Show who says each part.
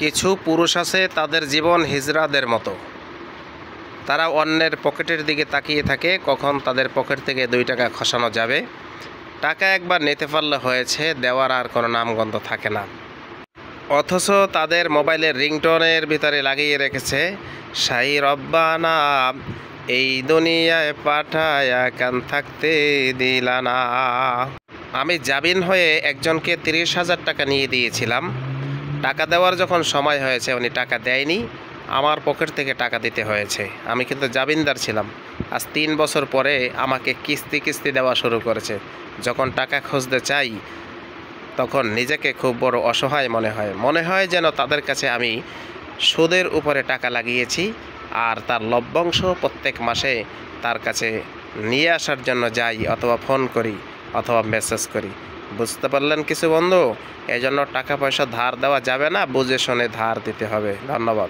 Speaker 1: কিছু পুরুষ আছে তাদের জীবন হিজড়াদের মতো। তারা অন্যের পকেটের দিকে তাকিয়ে থাকে কখন তাদের পকেট থেকে 2 টাকা খসানো যাবে। টাকা একবার নিতে পারলে হয়েছে, দেওয়ার আর কোনো নামগন্ধ থাকে না। অথচ তাদের মোবাইলের রিংটোনের ভিতরে লাগিয়ে রেখেছে শাহি রব্বানা এই দুনিয়ায় পাঠায়া কান থাকতে দিলানা। আমি জামিন হয়ে একজনকে 30,000 টাকা নিয়ে দিয়েছিলাম। টাকা দেওয়ার যখন সময় হয়েছে উনি টাকা দেয়নি, আমার পকেট থেকে টাকা দিতে হয়েছে। আমি কিন্তু জামিনদার ছিলাম। আজ 3 বছর পরে আমাকে কিস্তি কিস্তি দেওয়া শুরু করেছে। যখন টাকা খুঁজতে চাই তখন নিজেকে খুব বড় অসহায় মনে হয় যেন তাদের কাছে আমি সুদের উপরে টাকা লাগিয়েছি, আর তার লভ্যাংশ প্রত্যেক মাসে তার কাছে নিয়ে আসার জন্য যাই, অথবা ফোন করি অথবা মেসেজ করি। বুঝতে পারলেন কিছু বন্ধু? এজন্য টাকা পয়সা ধার দেওয়া যাবে না, বুঝে শুনে ধার দিতে হবে। ধন্যবাদ।